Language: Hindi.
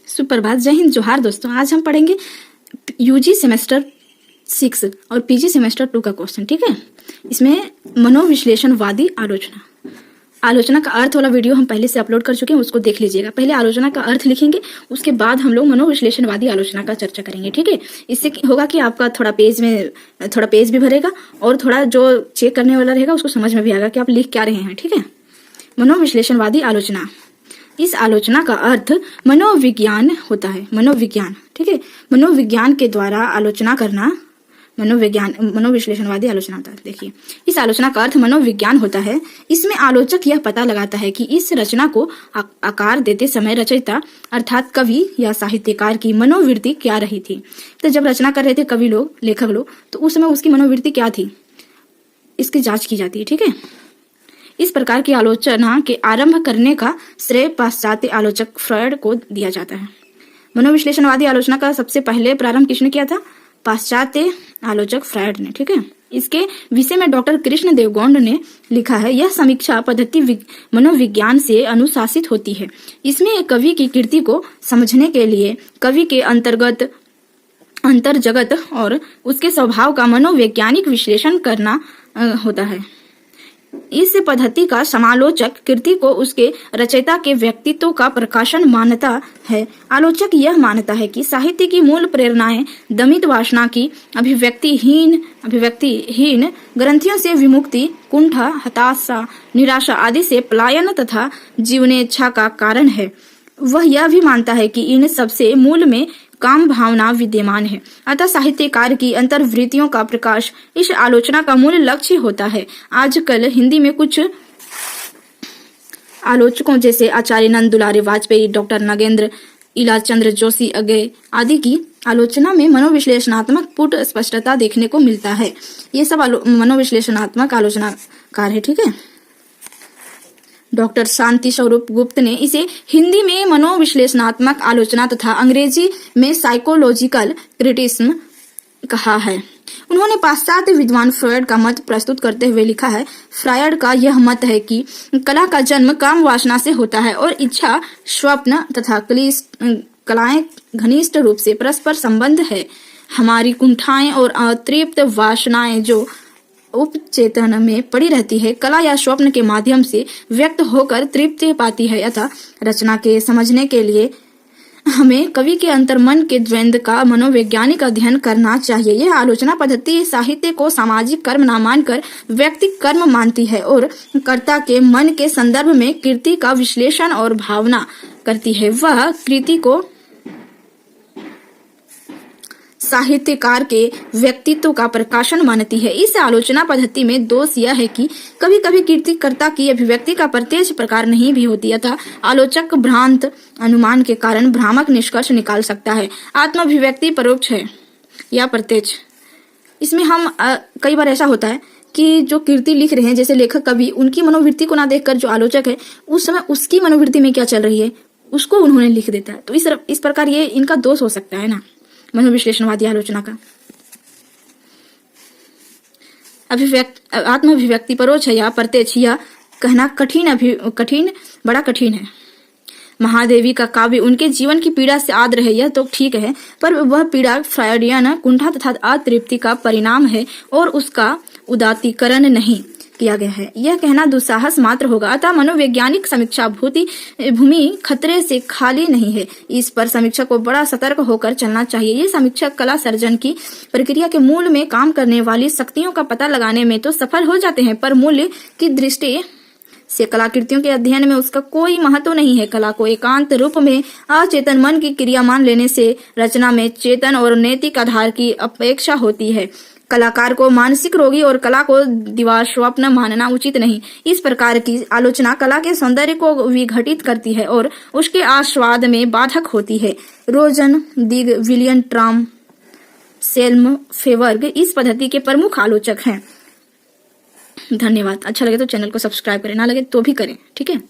सुप्रभात, जय हिंद, जोहार दोस्तों। आज हम पढ़ेंगे यूजी सेमेस्टर 6 और पीजी सेमेस्टर 2 का क्वेश्चन। ठीक है, इसमें मनोविश्लेषणवादी आलोचना का अर्थ वाला वीडियो हम पहले से अपलोड कर चुके हैं, उसको देख लीजिएगा। पहले आलोचना का अर्थ लिखेंगे, उसके बाद हम लोग मनोविश्लेषणवादी आलोचना का चर्चा करेंगे। ठीक है, इससे होगा कि आपका थोड़ा पेज भी भरेगा और थोड़ा जो चेक करने वाला रहेगा उसको समझ में भी आएगा कि आप लिख क्या रहे हैं। ठीक है, मनोविश्लेषणवादी आलोचना, इस आलोचना का अर्थ मनोविज्ञान होता है। मनोविज्ञान, ठीक है, मनोविज्ञान के द्वारा आलोचना करना मनोविश्लेषणवादी आलोचना होता है। देखिए, इस आलोचना का अर्थ मनोविज्ञान होता है। इसमें आलोचक यह पता लगाता है कि इस रचना को आकार देते समय रचयिता अर्थात कवि या साहित्यकार की मनोवृत्ति क्या रही थी। तो जब रचना कर रहे थे कवि लोग, लेखक लोग, तो उस समय उसकी मनोवृत्ति क्या थी, इसकी जांच की जाती है। ठीक है, इस प्रकार की आलोचना के आरंभ करने का श्रेय पाश्चात्य आलोचक फ्रॉयड को दिया जाता है। मनोविश्लेषणवादी आलोचना का सबसे पहले प्रारंभ किसने किया था? पाश्चात्य आलोचक फ्रॉयड ने। ठीक है, इसके विषय में डॉक्टर कृष्ण देव गौंड ने लिखा है, यह समीक्षा पद्धति मनोविज्ञान से अनुशासित होती है। इसमें कवि की कृति को समझने के लिए कवि के अंतर्जगत और उसके स्वभाव का मनोवैज्ञानिक विश्लेषण करना होता है। इस पद्धति का समालोचक कृति को उसके रचयिता के व्यक्तित्व का प्रकाशन मानता है। आलोचक यह मानता है कि साहित्य की मूल प्रेरणाएं दमित वासना की अभिव्यक्तिहीन ग्रंथियों से विमुक्ति, कुंठा, हताशा, निराशा आदि से पलायन तथा जीवनेच्छा का कारण है। वह यह भी मानता है कि इन सबसे मूल में काम भावना विद्यमान है। अतः साहित्यकार की अंतर्वृत्तियों का प्रकाश इस आलोचना का मूल लक्ष्य होता है। आजकल हिंदी में कुछ आलोचकों जैसे आचार्य नंद दुलारे वाजपेयी, डॉक्टर नागेंद्र इलाचंद्र जोशी अगे आदि की आलोचना में मनोविश्लेषणात्मक पुट स्पष्टता देखने को मिलता है। ये सब मनोविश्लेषणात्मक आलोचनाकार है। ठीक है, डॉक्टर शांति स्वरूप गुप्त ने इसे हिंदी में मनोविश्लेषणात्मक आलोचना तथा अंग्रेजी में साइकोलॉजिकल क्रिटिसिज्म कहा है। उन्होंने पाश्चात्य विद्वान फ्रॉयड का मत प्रस्तुत करते हुए लिखा है, फ्रॉयड का यह मत है कि कला का जन्म काम वासना से होता है और इच्छा, स्वप्न तथा कलाएं घनिष्ठ रूप से परस्पर संबंध है। हमारी कुंठाएं और अतृप्त वासनाएं जो उपचेतन में पड़ी रहती है, कला या स्वप्न के माध्यम से व्यक्त होकर तृप्ति पाती है। अतः रचना के समझने के लिए हमें कवि के अंतर्मन के द्वंद्व का मनोवैज्ञानिक अध्ययन करना चाहिए। यह आलोचना पद्धति साहित्य को सामाजिक कर्म न मानकर व्यक्तिगत कर्म मानती है और कर्ता के मन के संदर्भ में कृति का विश्लेषण और भावना करती है। वह कृति को साहित्यकार के व्यक्तित्व का प्रकाशन मानती है। इस आलोचना पद्धति में दोष यह है कि कभी कभी कृतिकर्ता की अभिव्यक्ति का प्रत्यक्ष प्रकार नहीं भी होती, अतः आलोचक भ्रांत अनुमान के कारण भ्रामक निष्कर्ष निकाल सकता है। आत्माभिव्यक्ति परोक्ष है या प्रत्यक्ष। इसमें हम कई बार ऐसा होता है कि जो कृति लिख रहे हैं, जैसे लेखक कवि, उनकी मनोवृत्ति को ना देखकर जो आलोचक है उस समय उसकी मनोवृत्ति में क्या चल रही है उसको उन्होंने लिख देता है। तो इस प्रकार ये इनका दोष हो सकता है ना मनोविश्लेषणवादी आलोचना का। आत्माभिव्यक्ति परोक्ष है या प्रत्यक्ष, यह कहना बड़ा कठिन है। महादेवी का काव्य उनके जीवन की पीड़ा से आर्द्र है, यह तो ठीक है, पर वह पीड़ा फ्रॉयडियन कुंठा तथा अतृप्ति का परिणाम है और उसका उदात्तीकरण नहीं किया गया है। यह कहना दुस्साहस मात्र होगा। अतः मनोवैज्ञानिक समीक्षा भूमि खतरे से खाली नहीं है। इस पर समीक्षा को बड़ा सतर्क होकर चलना चाहिए। ये समीक्षा कला सर्जन की प्रक्रिया के मूल में काम करने वाली शक्तियों का पता लगाने में तो सफल हो जाते हैं, पर मूल्य की दृष्टि से कलाकृतियों के अध्ययन में उसका कोई महत्व नहीं है। कला को एकांत रूप में अचेतन मन की क्रिया मान लेने से रचना में चेतन और नैतिक आधार की अपेक्षा होती है। कलाकार को मानसिक रोगी और कला को दिवास्वप्न मानना उचित नहीं। इस प्रकार की आलोचना कला के सौंदर्य को विघटित करती है और उसके आस्वाद में बाधक होती है। रोजन दिग, विलियम ट्राम, सेल्म फेवर्ग इस पद्धति के प्रमुख आलोचक हैं। धन्यवाद। अच्छा लगे तो चैनल को सब्सक्राइब करें, ना लगे तो भी करें। ठीक है।